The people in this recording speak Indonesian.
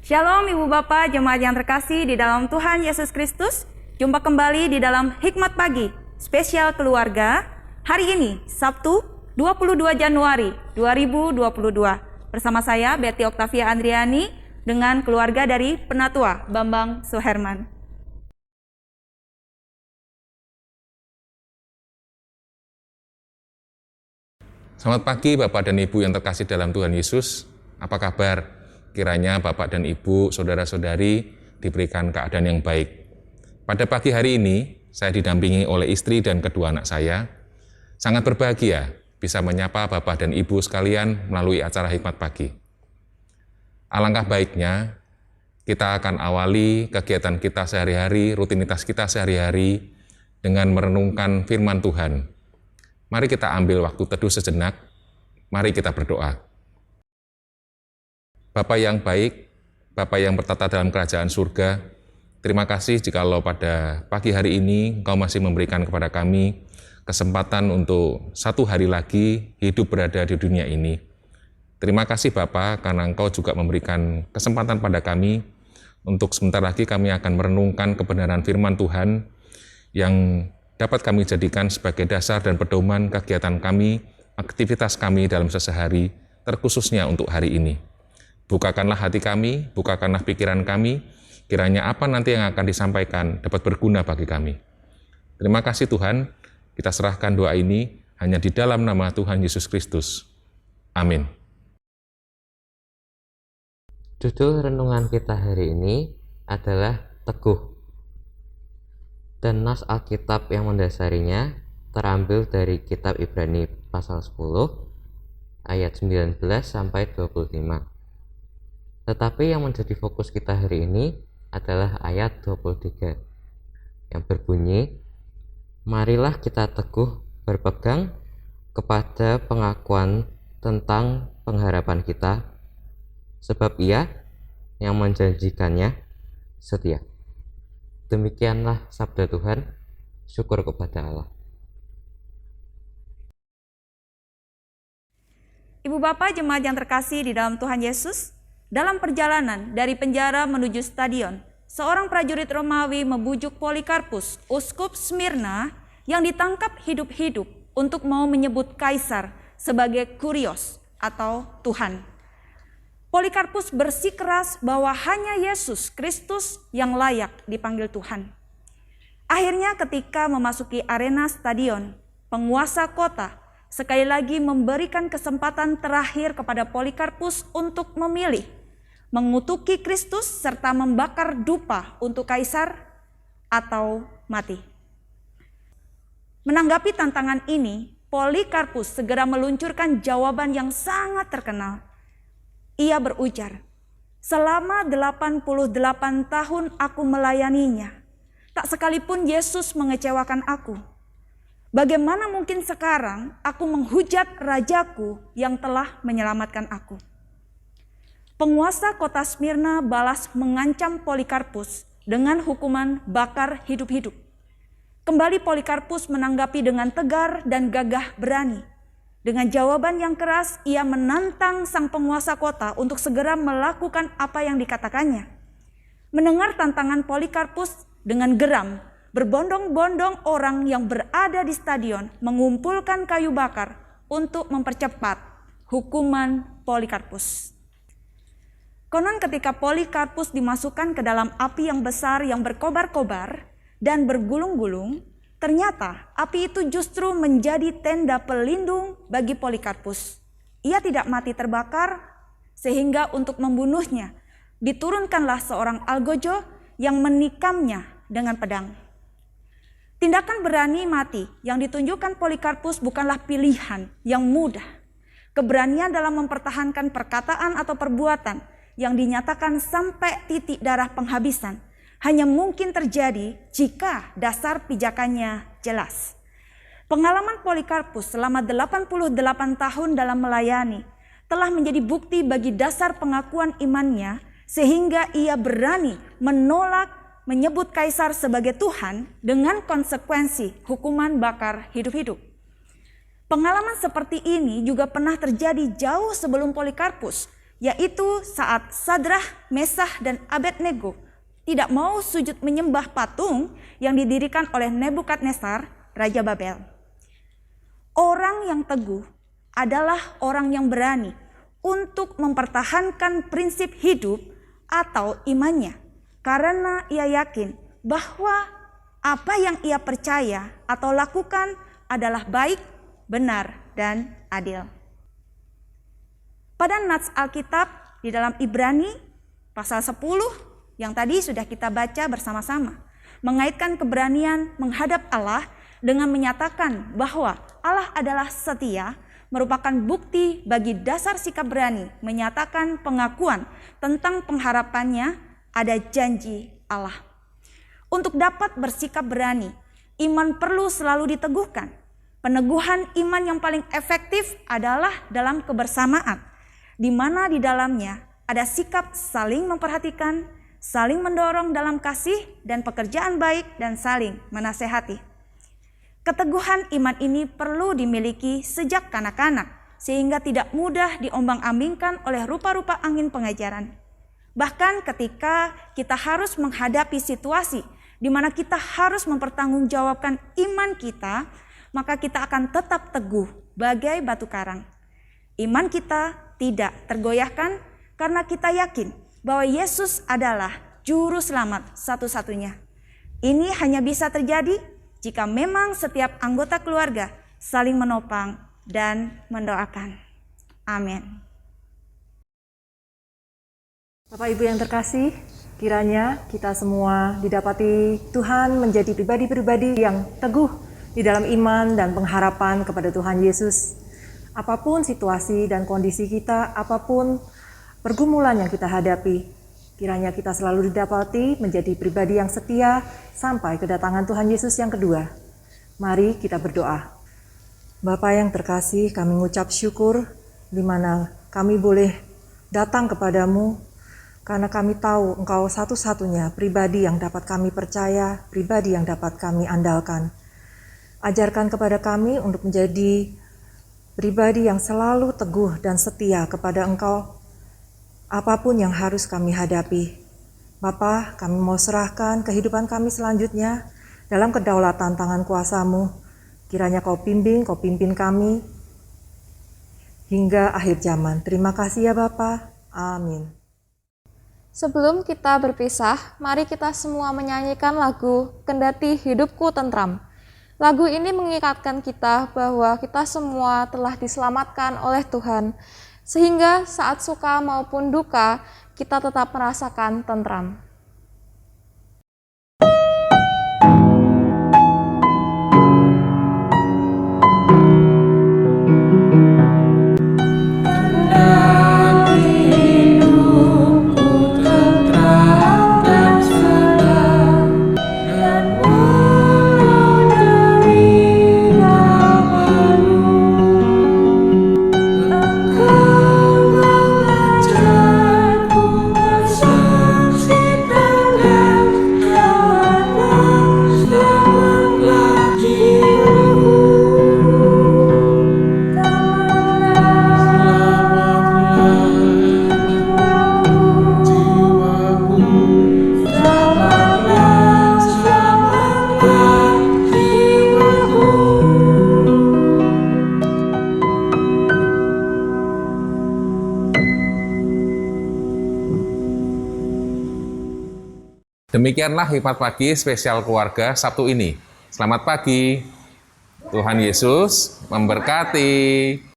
Shalom Ibu Bapak, jemaat yang terkasih di dalam Tuhan Yesus Kristus. Jumpa kembali di dalam Hikmat Pagi, spesial keluarga. Hari ini, Sabtu 22 Januari 2022. Bersama saya, Betty Oktavia Andriani, dengan keluarga dari Penatua, Bambang Suherman. Selamat pagi Bapak dan Ibu yang terkasih dalam Tuhan Yesus. Apa kabar? Kiranya Bapak dan Ibu, saudara-saudari diberikan keadaan yang baik. Pada pagi hari ini, saya didampingi oleh istri dan kedua anak saya. Sangat berbahagia bisa menyapa Bapak dan Ibu sekalian melalui acara Hikmat Pagi. Alangkah baiknya kita akan awali kegiatan kita sehari-hari, rutinitas kita sehari-hari dengan merenungkan firman Tuhan. Mari kita ambil waktu teduh sejenak, mari kita berdoa. Bapa yang baik, Bapa yang bertata dalam kerajaan surga, terima kasih jikalau pada pagi hari ini Engkau masih memberikan kepada kami kesempatan untuk satu hari lagi hidup berada di dunia ini. Terima kasih Bapa karena Engkau juga memberikan kesempatan pada kami untuk sebentar lagi kami akan merenungkan kebenaran firman Tuhan yang dapat kami jadikan sebagai dasar dan pedoman kegiatan kami, aktivitas kami dalam sehari-hari, terkhususnya untuk hari ini. Bukakanlah hati kami, bukakanlah pikiran kami, kiranya apa nanti yang akan disampaikan dapat berguna bagi kami. Terima kasih Tuhan, kita serahkan doa ini hanya di dalam nama Tuhan Yesus Kristus. Amin. Judul renungan kita hari ini adalah Teguh. Dan nas Alkitab yang mendasarinya terambil dari kitab Ibrani pasal 10 ayat 19 sampai 25. Tetapi yang menjadi fokus kita hari ini adalah ayat 23 yang berbunyi, marilah kita teguh berpegang kepada pengakuan tentang pengharapan kita, sebab Ia yang menjanjikannya setia. Demikianlah sabda Tuhan, syukur kepada Allah. Ibu Bapak, jemaat yang terkasih di dalam Tuhan Yesus, dalam perjalanan dari penjara menuju stadion, seorang prajurit Romawi membujuk Polikarpus, uskup Smyrna, yang ditangkap hidup-hidup untuk mau menyebut Kaisar sebagai Kurios atau Tuhan. Polikarpus bersikeras bahwa hanya Yesus Kristus yang layak dipanggil Tuhan. Akhirnya ketika memasuki arena stadion, penguasa kota sekali lagi memberikan kesempatan terakhir kepada Polikarpus untuk memilih, mengutuki Kristus serta membakar dupa untuk Kaisar atau mati. Menanggapi tantangan ini, Polikarpus segera meluncurkan jawaban yang sangat terkenal. Ia berujar, selama 88 tahun aku melayaninya, tak sekalipun Yesus mengecewakan aku. Bagaimana mungkin sekarang aku menghujat Rajaku yang telah menyelamatkan aku? Penguasa kota Smyrna balas mengancam Polikarpus dengan hukuman bakar hidup-hidup. Kembali Polikarpus menanggapi dengan tegar dan gagah berani. Dengan jawaban yang keras, ia menantang sang penguasa kota untuk segera melakukan apa yang dikatakannya. Mendengar tantangan Polikarpus, dengan geram, berbondong-bondong orang yang berada di stadion mengumpulkan kayu bakar untuk mempercepat hukuman Polikarpus. Konon ketika Polikarpus dimasukkan ke dalam api yang besar yang berkobar-kobar dan bergulung-gulung, ternyata api itu justru menjadi tenda pelindung bagi Polikarpus. Ia tidak mati terbakar, sehingga untuk membunuhnya diturunkanlah seorang algojo yang menikamnya dengan pedang. Tindakan berani mati yang ditunjukkan Polikarpus bukanlah pilihan yang mudah. Keberanian dalam mempertahankan perkataan atau perbuatan yang dinyatakan sampai titik darah penghabisan hanya mungkin terjadi jika dasar pijakannya jelas. Pengalaman Polikarpus selama 88 tahun dalam melayani telah menjadi bukti bagi dasar pengakuan imannya, sehingga ia berani menolak menyebut Kaisar sebagai Tuhan dengan konsekuensi hukuman bakar hidup-hidup. Pengalaman seperti ini juga pernah terjadi jauh sebelum Polikarpus yaitu saat Sadrah, Mesah, dan Abednego tidak mau sujud menyembah patung yang didirikan oleh Nebukadnezar, Raja Babel. Orang yang teguh adalah orang yang berani untuk mempertahankan prinsip hidup atau imannya, karena ia yakin bahwa apa yang ia percaya atau lakukan adalah baik, benar, dan adil. Pada nats Alkitab di dalam Ibrani pasal 10 yang tadi sudah kita baca bersama-sama, mengaitkan keberanian menghadap Allah dengan menyatakan bahwa Allah adalah setia, merupakan bukti bagi dasar sikap berani menyatakan pengakuan tentang pengharapannya ada janji Allah. Untuk dapat bersikap berani, iman perlu selalu diteguhkan. Peneguhan iman yang paling efektif adalah dalam kebersamaan, di mana di dalamnya ada sikap saling memperhatikan, saling mendorong dalam kasih dan pekerjaan baik, dan saling menasehati. Keteguhan iman ini perlu dimiliki sejak kanak-kanak, sehingga tidak mudah diombang-ambingkan oleh rupa-rupa angin pengajaran. Bahkan ketika kita harus menghadapi situasi di mana kita harus mempertanggungjawabkan iman kita, maka kita akan tetap teguh bagai batu karang. Iman kita tidak tergoyahkan karena kita yakin bahwa Yesus adalah juru selamat satu-satunya. Ini hanya bisa terjadi jika memang setiap anggota keluarga saling menopang dan mendoakan. Amin. Bapak Ibu yang terkasih, kiranya kita semua didapati Tuhan menjadi pribadi-pribadi yang teguh di dalam iman dan pengharapan kepada Tuhan Yesus. Apapun situasi dan kondisi kita, apapun pergumulan yang kita hadapi, kiranya kita selalu didapati menjadi pribadi yang setia sampai kedatangan Tuhan Yesus yang kedua. Mari kita berdoa. Bapa yang terkasih, kami mengucap syukur di mana kami boleh datang kepadamu, karena kami tahu Engkau satu-satunya pribadi yang dapat kami percaya, pribadi yang dapat kami andalkan. Ajarkan kepada kami untuk menjadi pribadi yang selalu teguh dan setia kepada Engkau, apapun yang harus kami hadapi. Bapa, kami mau serahkan kehidupan kami selanjutnya dalam kedaulatan tangan kuasa-Mu. Kiranya Kau bimbing, Kau pimpin kami hingga akhir zaman. Terima kasih ya Bapa. Amin. Sebelum kita berpisah, mari kita semua menyanyikan lagu Kendati Hidupku Tentram. Lagu ini mengingatkan kita bahwa kita semua telah diselamatkan oleh Tuhan, sehingga saat suka maupun duka, kita tetap merasakan tentram. Demikianlah Hikmat Pagi spesial keluarga Sabtu ini. Selamat pagi, Tuhan Yesus memberkati.